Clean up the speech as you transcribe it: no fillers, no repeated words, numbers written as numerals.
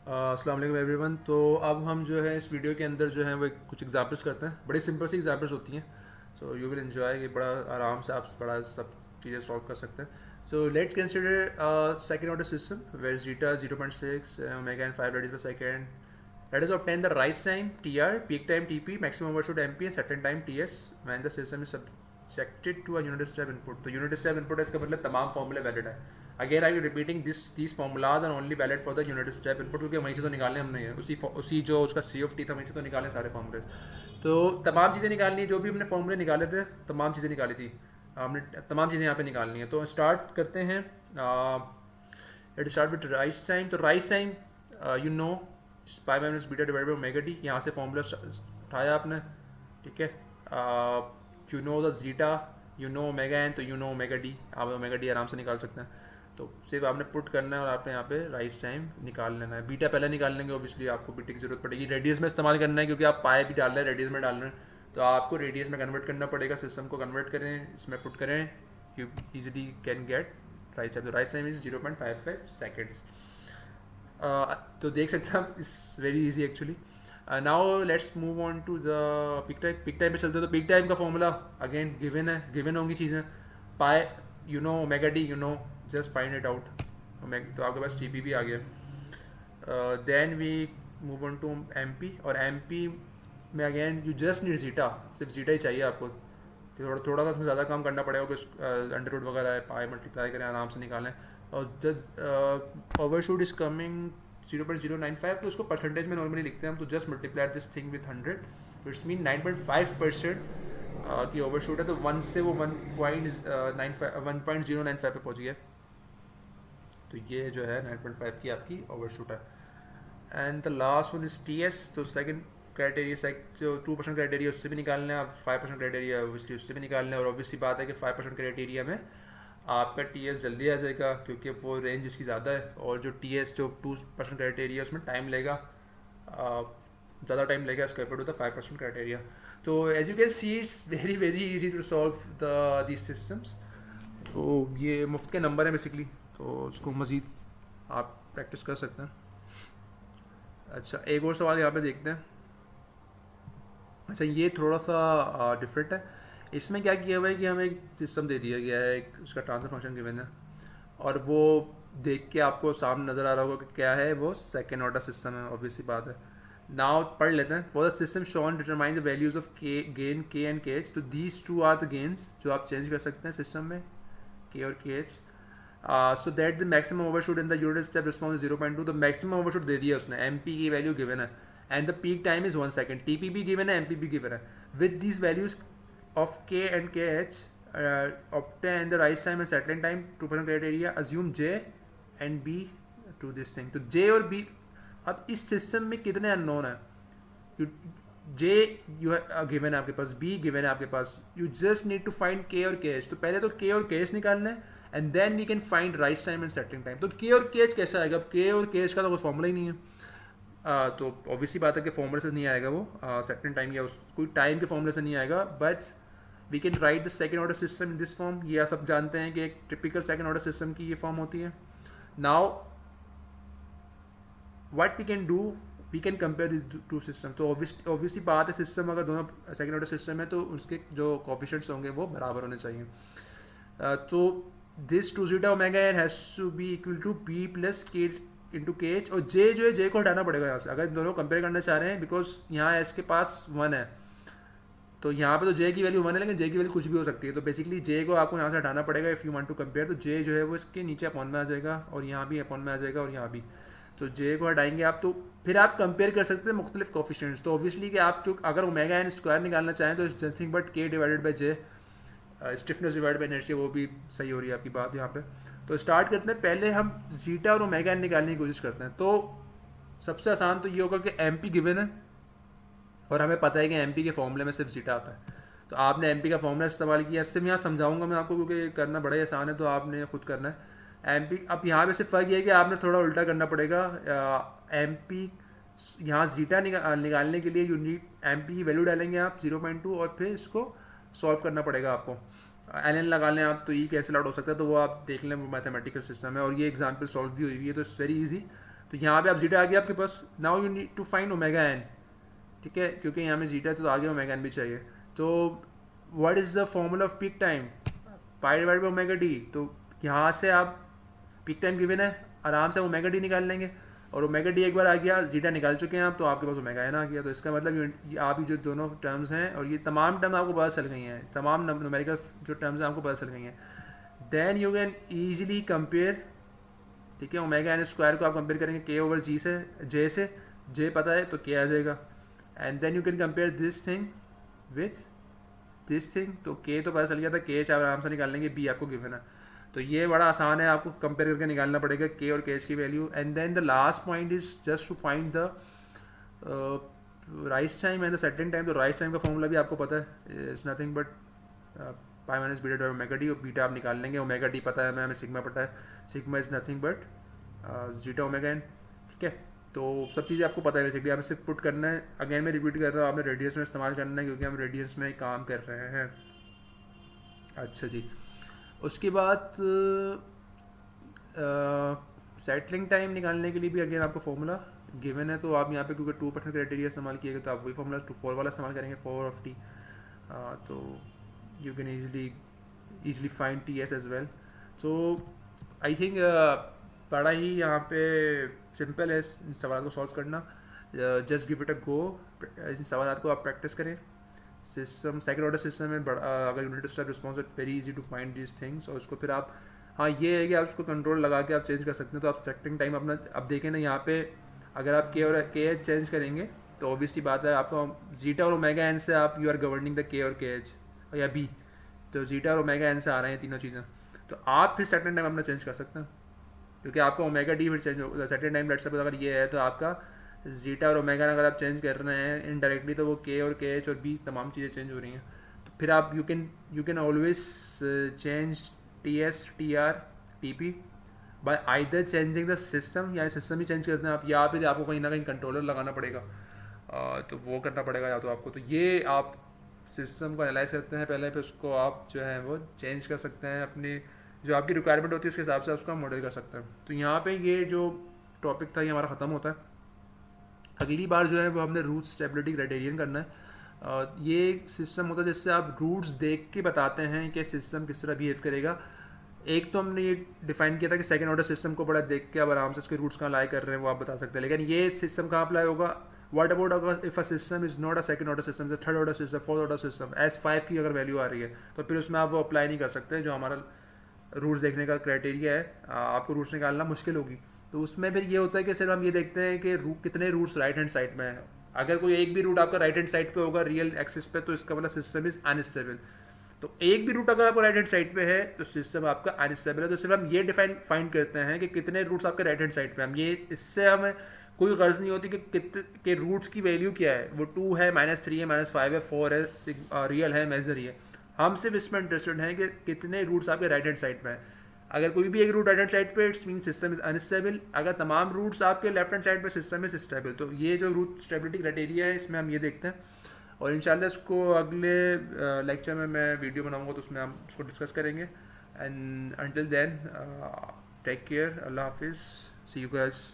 अस्सलाम वालेकुम एवरीवन। तो अब हम जो है इस वीडियो के अंदर जो है वो कुछ एग्जाम्पल्स करते हैं। बड़ी सिंपल सी एग्जाम्पल्स होती हैं, सो यू विल एंजॉय। ये बड़ा आराम से आप बड़ा सब चीज़ें सॉल्व कर सकते हैं। So let consider second order system where zeta 0.6 omega and 5 radius per second. Let us obtain the rise time TR, peak time TP, maximum overshoot MP and certain time TS when the system is subjected to a unit step input. तो unit step input है, इसका मतलब तमाम फॉर्मूले valid है। Again I repeating this these formulas are only valid for the unit step input, क्योंकि वहीं से तो निकालने हमने है, उसी जो उसका COT था वहीं से तो निकाले सारे फॉर्मूले। तो तमाम चीज़ें निकालनी है, जो भी हमने फॉर्मूले निकाले थे तमाम चीज़ें निकाली थी हमने, तमाम चीज़ें यहाँ पे निकालनी है। तो स्टार्ट करते हैं। Let start with rise time. तो rise time you know pi by minus beta divide by omega T, यहाँ से फॉर्मूला उठाया आपने, ठीक है। You know the zeta, you know omega N, तो यू नो ओमेगा डी, आप ओमेगा डी आराम से निकाल सकते हैं। तो सिर्फ आपने पुट करना है और आपने यहाँ पे राइस टाइम निकाल लेना है। बीटा पहले निकाल लेंगे, ऑब्वियसली आपको बीटे की जरूरत पड़ेगी। रेडियस में इस्तेमाल करना है क्योंकि आप पाए भी डाल रहे हैं, रेडियस में डाल रहे हैं, तो आपको रेडियस में कन्वर्ट करना पड़ेगा। सिस्टम को कन्वर्ट करें, इसमें पुट करें, you easily can get rise time. तो राइस टाइम इज 0.55 सेकेंड्स। तो देख सकते हैं आप, it's very easy actually. Now let's move on to the peak time. Peak time पे चलते हैं। तो पिक टाइम का फॉर्मूला अगेन गिवन है, गिवन होंगी चीज़ें। Pi you know, omega d you know, just find it out. तो आपके पास TP भी आ गया। Then we move on to MP, और MP में again you just need zeta, सिर्फ जीटा ही चाहिए आपको। तो थोड़ा सा उसमें ज़्यादा काम करना पड़ेगा क्योंकि अंडर रूट वगैरह है, पाए मल्टीप्लाई करें, आराम से निकालें। और जस्ट ओवरशूट इज कमिंग 0.095, तो उसको परसेंटेज में नॉर्मली लिखते हैं हम। तो just multiply this thing with 100, तो इट्स मीन 9.5% की ओवरशूट है। तो 1 से वो 1.095 पे पहुंच गया। तो ये जो है 9.5 की आपकी ओवरशूट है। And the last one is TS। तो सेकंड क्राइटेरिया, जो 2% क्राइटेरिया उससे भी निकालना है, आप 5% क्राइटेरिया ऑब्वियसली उससे भी निकालना है। और ऑब्वियसली बात है कि 5% क्राइटेरिया में आपका TS जल्दी आ जाएगा क्योंकि वो रेंज इसकी ज़्यादा है। और जो TS जो 2% क्राइटेरिया उसमें टाइम लेगा, ज़्यादा टाइम लेगा as compare to the 5% criteria. तो as you can see it's very very easy to solve these systems. तो ये मुफ्त के नंबर हैं बेसिकली, तो उसको मज़ीद आप प्रैक्टिस कर सकते हैं। अच्छा, एक और सवाल यहाँ पे देखते हैं। अच्छा, ये थोड़ा सा डिफरेंट है। इसमें क्या किया हुआ है कि हमें एक सिस्टम दे दिया गया है, एक उसका ट्रांसफर फंक्शन गिवन है, और वो देख के आपको सामने नज़र आ रहा होगा कि क्या है, वो सेकेंड ऑर्डर सिस्टम है, ऑब्वियसली बात है। नाउ पढ़ लेते हैं। For the system shown determine the values of gain K and KH। तो these two are the gains जो आप चेंज कर सकते हैं सिस्टम में, K और KH। So that the maximum overshoot in the unit step response 0.2। तो maximum overshoot दे दिया उसने, MP की वैल्यू गिवन है, and the peak time is 1 second. TP भी गिवन है, MP भी गिवन है। With these values of K and KH, obtain the rise time and settling time, 2% criteria, assume J and B to this thing। तो J और B, अब इस system में कितने अननोन है? J यू गिवन है आपके पास, B गिवन है आपके पास, you just need to find K और KH। तो पहले तो K और KH निकालना है, and then we can find rise time and settling time. तो K और KH कैसे आएगा? अब K और KH का तो कोई फॉर्मूला ही नहीं है। तो ऑब्वियसली बात है कि फॉर्मूले से नहीं आएगा वो, सेकंड टाइम या कोई टाइम के फॉर्मूले से नहीं आएगा। But we can write the second order system in this form. ये सब जानते हैं कि एक टिपिकल सेकंड ऑर्डर सिस्टम की ये फॉर्म होती है। Now what we can do, we can compare this to system. तो ऑब्वियसली बात है, सिस्टम अगर दोनों सेकंड ऑर्डर सिस्टम है तो उसके जो कोफिशिएंट्स होंगे वो बराबर होने चाहिए। तो this 2 zeta omega n has to be equal to B plus K into KH। और J जो है, J को हटाना पड़ेगा यहाँ से अगर दोनों कंपेयर करना चाह रहे हैं, बिकॉज यहाँ S के पास 1 है, तो यहाँ पे तो J की वैल्यू 1 है, लेकिन J की वैल्यू कुछ भी हो सकती है। तो बेसिकली J को आपको यहाँ से हटाना पड़ेगा if you want to compare. तो J जो है वो इसके नीचे अपॉन में आ जाएगा, और यहाँ भी अपॉन में आ जाएगा, और यहाँ भी। तो J को हटाएंगे आप, तो फिर आप कंपेयर कर सकते हैं मुख्तलिफ कोफिशिएंट्स। तो ऑब्वियसली कि आप जो अगर ओमेगा एन स्क्वायर निकालना चाहें तो it's nothing but K divided by J। Stiffness divide by inertia, वो भी सही हो रही है आपकी बात यहाँ पे। तो स्टार्ट करते हैं। पहले हम जीटा और ओमेगा एन निकालने की कोशिश करते हैं। तो सबसे आसान तो ये होगा कि MP गिवन है, और हमें पता है कि MP के फॉर्मूले में सिर्फ जीटा आता है। तो आपने MP का फॉर्मूला इस्तेमाल किया। इससे मैं यहाँ समझाऊंगा मैं आपको, क्योंकि करना बड़ा ही आसान है, तो आपने खुद करना है। MP अब यहाँ पे सिर्फ फ़र्क ये है कि आपने थोड़ा उल्टा करना पड़ेगा। MP यहाँ जीटा निकालने के लिए यूनिट MP की वैल्यू डालेंगे आप 0.2, और फिर इसको सॉल्व करना पड़ेगा आपको। LN लगा लें आप, तो E कैंसिल आउट हो सकता है, तो वो आप देख लें, वो मैथमेटिकल सिस्टम है, और ये एग्जाम्पल सॉल्व भी हुई है, तो इट्स वेरी ईजी। तो यहाँ पे आप जीटा आ गया आपके पास, now you need to find omega N, ठीक है, क्योंकि यहाँ में जीटा तो आगे ओमेगा एन भी चाहिए। तो what is the formula off peak time, pi divide by omega D. तो यहाँ से आप पीक टाइम गिवन है, आराम से ओमेगा डी निकाल लेंगे, और ओमेगा डी एक बार आ गया, जीटा निकाल चुके हैं आप, तो आपके पास ओमेगा एन आ गया। तो इसका मतलब ये आप ही जो दोनों टर्म्स हैं, और ये तमाम टर्म आपको पता चल गई हैं, तमाम न्यूमेरिकल जो टर्म्स हैं आपको पता चल गई हैं। Then you can easily compare, ठीक है, ओमेगा एन स्क्वायर को आप कंपेयर करेंगे के ओवर जी से, जे से, जे पता है तो के आ जाएगा। And then you can compare this thing with this thing, तो के तो पता चल गया था, के एच आप आराम से निकाल लेंगे, बी आपको गिवन है। तो ये बड़ा आसान है, आपको कंपेयर करके निकालना पड़ेगा के और के एच की value. And then the last point is just to find the rise time and the setting time. तो राइस टाइम का फॉर्मूला भी आपको पता है, it's nothing but pi minus beta dot omega d, और beta आप निकाल लेंगे, ओमेगा डी पता है हमें सिग्मा पता है, sigma is nothing but zeta omega N, ठीक है। तो सब चीज़ें आपको पता है बेसिकली, हमें सिर्फ पुट करना है। अगेन मैं रिपीट कर रहा हूँ, आपने रेडियस में इस्तेमाल करना है क्योंकि हम रेडियस में काम कर रहे हैं। अच्छा जी, उसके बाद सेटलिंग टाइम निकालने के लिए भी अगेन आपको फॉर्मूला गिवन है। तो आप यहाँ पे क्योंकि 2% क्राइटेरिया इस्तेमाल किएगा, तो आप वही फॉर्मूला 4 वाला इस्तेमाल करेंगे, 4 ऑफ टी। तो you can easily find t s as well. So I think बड़ा ही यहाँ पे सिंपल है इन सवाल को सॉल्व करना। जस्ट गिव इट अ गो, इन सवाल को आप प्रैक्टिस करें। सिस्टम सेकंड ऑर्डर सिस्टम में अगर unit step response it very easy to find this things, और उसको फिर आप, हाँ ये है कि आप उसको कंट्रोल लगा के आप चेंज कर सकते हैं। तो आप सेटिंग टाइम अपना, अब देखें ना यहाँ पे अगर आप के और के एच चेंज करेंगे तो ऑब्वियसली बात है आपको जीटा और ओमेगा एन से आप यू आर गवर्निंग द के और के एच या बी, तो जीटा और ओमेगा एन से आ रहे हैं तीनों चीज़ें। तो आप फिर सेटिंग टाइम अपना चेंज कर सकते हैं, क्योंकि आपका ओमेगा डी फिर चेंज होगा। सेटिंग टाइम लेट सपोज अगर ये है तो आपका जीटा और ओमेगा अगर आप चेंज कर रहे हैं इनडायरेक्टली, तो वो के और के एच और बी तमाम चीज़ें चेंज हो रही हैं। तो फिर आप you can always change T S T R T P bye either changing the system, या सिस्टम ही चेंज करते हैं आप, या फिर आपको कहीं ना कहीं कंट्रोलर लगाना पड़ेगा, तो वो करना पड़ेगा या तो आपको। तो ये आप सिस्टम को एनालाइज करते हैं पहले, फिर उसको आप जो है वो चेंज कर सकते हैं, अपनी जो आपकी रिक्वायरमेंट होती है उसके हिसाब से उसका मॉडल कर सकते हैं। तो यहाँ पे ये जो टॉपिक था ये हमारा ख़त्म होता है। अगली बार जो है वो हमने रूट स्टेबिलिटी क्राइटेरियन करना है। ये सिस्टम होता है जिससे आप रूट्स देख के बताते हैं कि सिस्टम किस तरह बिहेव करेगा। एक तो हमने ये डिफाइन किया था कि सेकंड ऑर्डर सिस्टम को बड़ा देख के आप आराम से उसके रूट्स कहाँ लाई कर रहे हैं वो आप बता सकते हैं, लेकिन ये सिस्टम कहाँ अप्लाई होगा, व्हाट अबाउट अगर if a system is not a second order system, third order system, fourth order system, S5 की अगर वैल्यू आ रही है तो फिर उसमें आप वो अप्लाई नहीं कर सकते। जो हमारा रूट्स देखने का क्राइटेरिया है, आपको रूट्स निकालना मुश्किल होगी। तो उसमें फिर ये होता है कि सिर्फ हम ये देखते हैं कि कितने रूट्स राइट हैंड साइड में है। अगर कोई एक भी रूट आपका राइट हैंड साइड पे होगा रियल एक्सिस पे, तो इसका मतलब सिस्टम इज अनस्टेबल। तो एक भी रूट अगर आपका राइट हैंड साइड पे है तो सिस्टम आपका अनस्टेबल है। तो सिर्फ हम ये फाइंड करते हैं कि कितने रूट्स आपके राइट हैंड साइड पे। हम ये, इससे हमें कोई गर्ज नहीं होती कि रूट्स की वैल्यू क्या है, वो 2 है, -3 है, -5 है, 4 है, रियल है, इमेजिनरी है। हम सिर्फ इसमें इंटरेस्टेड हैं कि कितने रूट्स आपके राइट हैंड साइड पे हैं। अगर कोई भी एक रूट राइट हैंड साइड पे, it's mean system is unstable. अगर तमाम रूट्स आपके लेफ्ट हैंड साइड पे, सिस्टम इज स्टेबल। तो ये जो रूट स्टेबिलिटी क्राइटेरिया है इसमें हम ये देखते हैं, और इंशाल्लाह इसको अगले लेक्चर में मैं वीडियो बनाऊंगा तो उसमें हम इसको डिस्कस करेंगे। And until then take care, अल्लाह हाफिज़, सी यू गाइस।